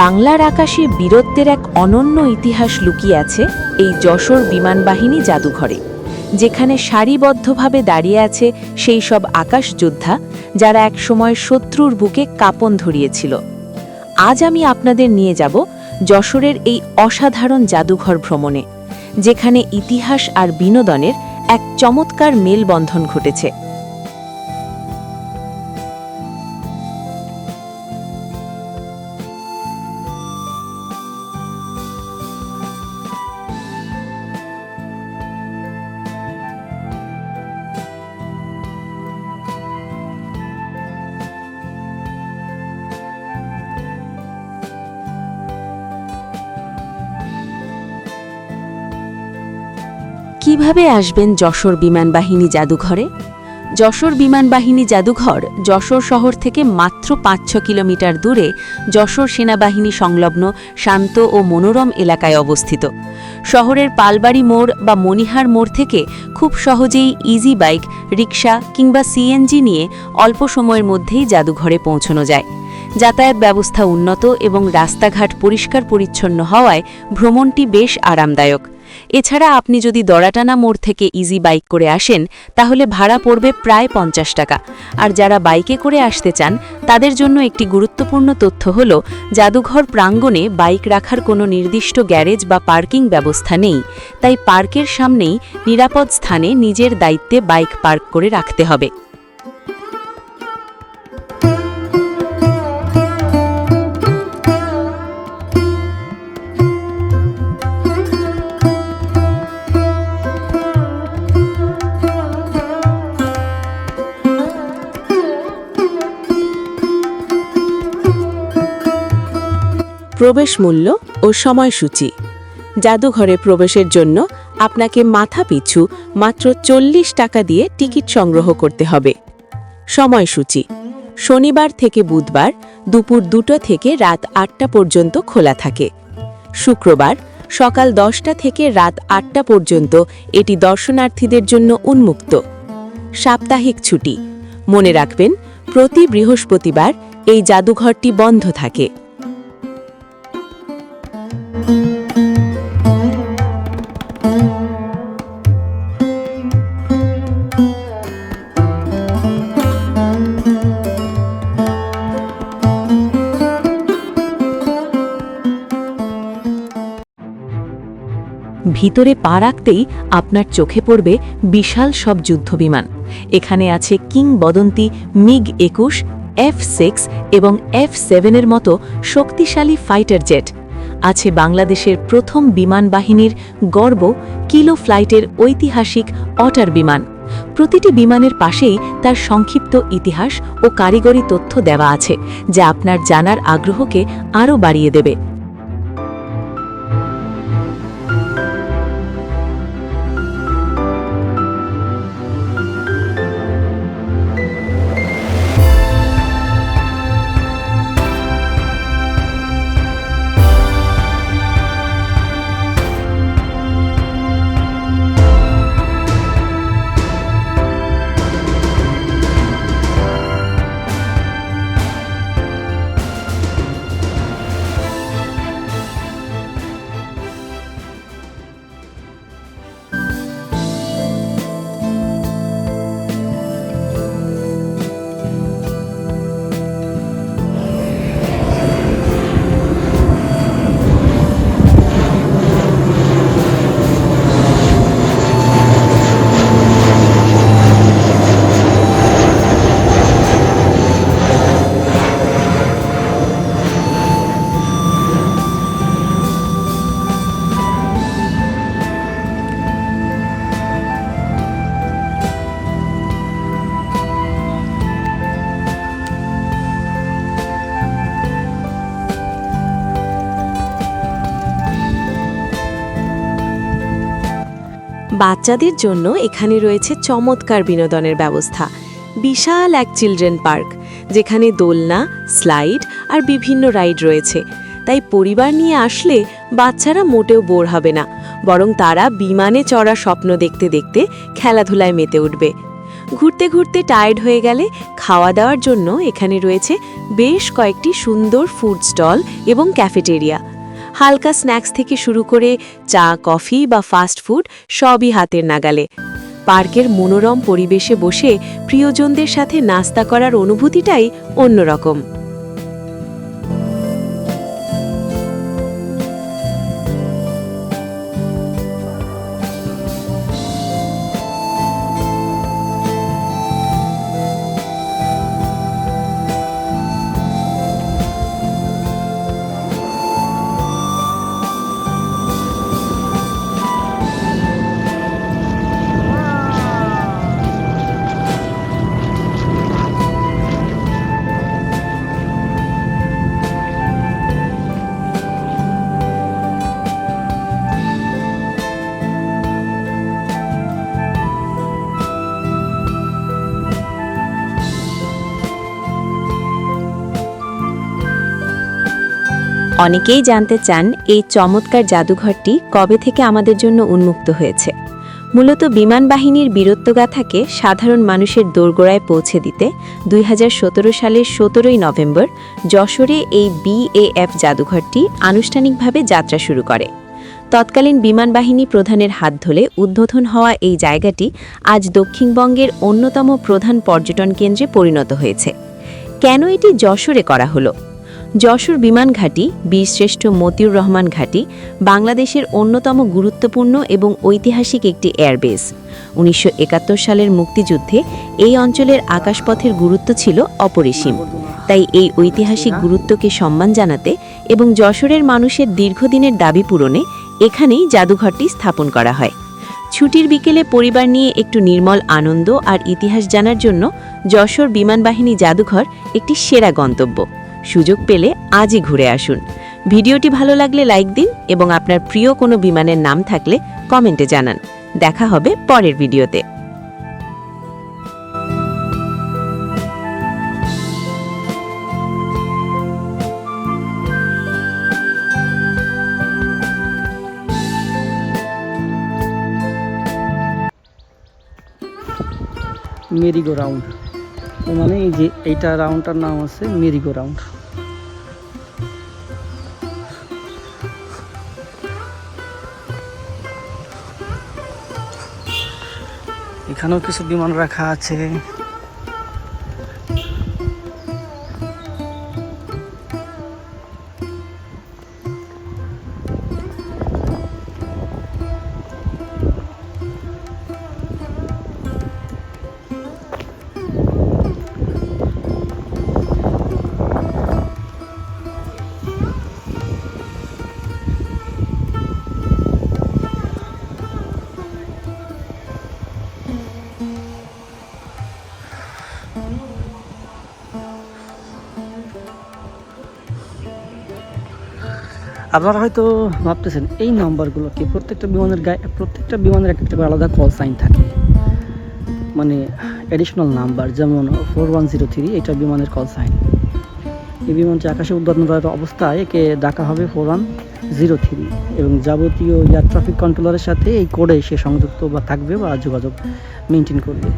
বাংলার আকাশে বীরত্বের এক অনন্য ইতিহাস লুকিয়ে আছে এই যশোর বিমানবাহিনী জাদুঘরে, যেখানে সারিবদ্ধভাবে দাঁড়িয়ে আছে সেই সব আকাশ যোদ্ধা যারা একসময় শত্রুর বুকে কাঁপন ধরিয়েছিল। আজ আমি আপনাদের নিয়ে যাব যশোরের এই অসাধারণ জাদুঘর ভ্রমণে, যেখানে ইতিহাস আর বিনোদনের এক চমৎকার মেলবন্ধন ঘটেছে। কিভাবে আসবেন যশোর বিমানবাহিনী জাদুঘরে? যশোর বিমানবাহিনী জাদুঘর যশোর শহর থেকে মাত্র ৫-৬ কিলোমিটার দূরে যশোর সেনাবাহিনী সংলগ্ন শান্ত ও মনোরম এলাকায় অবস্থিত। শহরের পালবাড়ি মোড় বা মনিহার মোড় থেকে খুব সহজেই ইজি বাইক, রিক্সা কিংবা সিএনজি নিয়ে অল্প সময়ের মধ্যেই জাদুঘরে পৌঁছানো যায়। যাতায়াত ব্যবস্থা উন্নত এবং রাস্তাঘাট পরিষ্কার পরিচ্ছন্ন হওয়ায় ভ্রমণটি বেশ আরামদায়ক। এছাড়া আপনি যদি দড়াটানা মোড় থেকে ইজি বাইক করে আসেন তাহলে ভাড়া পড়বে প্রায় ৫০ টাকা। আর যারা বাইকে করে আসতে চান তাদের জন্য একটি গুরুত্বপূর্ণ তথ্য হল, জাদুঘর প্রাঙ্গণে বাইক রাখার কোনো নির্দিষ্ট গ্যারেজ বা পার্কিং ব্যবস্থা নেই, তাই পার্কের সামনেই নিরাপদ স্থানে নিজের দায়িত্বে বাইক পার্ক করে রাখতে হবে। প্রবেশ মূল্য ও সময়সূচি। জাদুঘরে প্রবেশের জন্য আপনাকে মাথাপিছু মাত্র ৪০ টাকা দিয়ে টিকিট সংগ্রহ করতে হবে। সময়সূচি: শনিবার থেকে বুধবার দুপুর ২টা থেকে রাত ৮টা পর্যন্ত খোলা থাকে। শুক্রবার সকাল 10টা থেকে রাত 8টা পর্যন্ত এটি দর্শনার্থীদের জন্য উন্মুক্ত। সাপ্তাহিক ছুটি: মনে রাখবেন, প্রতি বৃহস্পতিবার এই জাদুঘরটি বন্ধ থাকে। ভিতরে পা রাখতেই আপনার চোখে পড়বে বিশাল সব যুদ্ধবিমান। এখানে আছে কিংবদন্তি MiG-21, F-6 এবং F-7 মতো শক্তিশালী ফাইটার জেট। আছে বাংলাদেশের প্রথম বিমান বাহিনীর গর্ব কিলো ফ্লাইটের ঐতিহাসিক অটার বিমান। প্রতিটি বিমানের পাশেই তার সংক্ষিপ্ত ইতিহাস ও কারিগরি তথ্য দেওয়া আছে, যা আপনার জানার আগ্রহকে আরও বাড়িয়ে দেবে। বাচ্চাদের জন্য এখানে রয়েছে চমৎকার বিনোদনের ব্যবস্থা। বিশাল এক চিলড্রেন পার্ক, যেখানে দোলনা, স্লাইড আর বিভিন্ন রাইড রয়েছে। তাই পরিবার নিয়ে আসলে বাচ্চারা মোটেও বোর হবে না, বরং তারা বিমানে চড়ার স্বপ্ন দেখতে দেখতে খেলাধুলায় মেতে উঠবে। ঘুরতে ঘুরতে টায়ার্ড হয়ে গেলে খাওয়া দাওয়ার জন্য এখানে রয়েছে বেশ কয়েকটি সুন্দর ফুড স্টল এবং ক্যাফেটেরিয়া। হালকা স্ন্যাক্স থেকে শুরু করে চা, কফি বা ফাস্ট ফুড সবই হাতের নাগালে। পার্কের মনোরম পরিবেশে বসে প্রিয়জনদের সাথে নাস্তা করার অনুভূতিটাই অন্যরকম। অনেকেই জানতে চান এই চমৎকার জাদুঘরটি কবে থেকে আমাদের জন্য উন্মুক্ত হয়েছে। মূলত বিমান বাহিনীর বীরত্বগাথাকে সাধারণ মানুষের দোরগোড়ায় পৌঁছে দিতে 2017 সালের 17 নভেম্বর যশোরে এই BAF জাদুঘরটি আনুষ্ঠানিকভাবে যাত্রা শুরু করে। তৎকালীন বিমান বাহিনী প্রধানের হাত ধরে উদ্বোধন হওয়া এই জায়গাটি আজ দক্ষিণবঙ্গের অন্যতম প্রধান পর্যটন কেন্দ্রে পরিণত হয়েছে। কেন এটি যশোরে করা হলো? যশোর বিমান ঘাঁটি, বীরশ্রেষ্ঠ মতিউর রহমান ঘাঁটি, বাংলাদেশের অন্যতম গুরুত্বপূর্ণ এবং ঐতিহাসিক একটি এয়ারবেস। 1971 সালের মুক্তিযুদ্ধে এই অঞ্চলের আকাশপথের গুরুত্ব ছিল অপরিসীম। তাই এই ঐতিহাসিক গুরুত্বকে সম্মান জানাতে এবং যশোরের মানুষের দীর্ঘদিনের দাবি পূরণে এখানেই জাদুঘরটি স্থাপন করা হয়। ছুটির বিকেলে পরিবার নিয়ে একটু নির্মল আনন্দ আর ইতিহাস জানার জন্য যশোর বিমান বাহিনী জাদুঘর একটি সেরা গন্তব্য। সুযোগ পেলে আজই ঘুরে আসুন। ভিডিওটি ভালো লাগলে লাইক দিন এবং আপনার প্রিয় কোনো বিমানের নাম থাকলে কমেন্টে জানান। দেখা হবে পরের ভিডিওতে। মেরিগো রাউন্ড, মানে এই যে এইটা রাউন্ডটার নাম আছে মেরিগো রাউন্ড। এখানেও কিছু বিমান রাখা আছে। আপনারা হয়তো ভাবতেছেন এই নাম্বারগুলো কি, প্রত্যেকটা বিমানের গায়ে প্রত্যেকটা বিমানের একটা করে আলাদা কল সাইন থাকে, মানে অ্যাডিশনাল নাম্বার। যেমন 4103 এটা বিমানের কল সাইন। এই বিমানটি আকাশে উদ্বোধন অবস্থায় একে ডাকা হবে 4103 এবং যাবতীয় এয়ার ট্রাফিক কন্ট্রোলারের সাথে এই কোডে সে সংযুক্ত বা থাকবে বা যোগাযোগ মেনটেন করবে।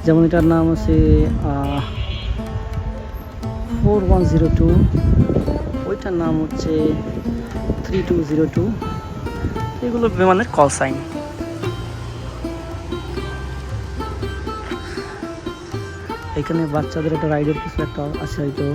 যেমন এটার নাম আছে 4102, ওইটার নাম হচ্ছে 3202। এগুলো বিমানের কল সাইন। এখানে বাচ্চাদের একটা রাইডের কিছু একটা আছে হয়তো।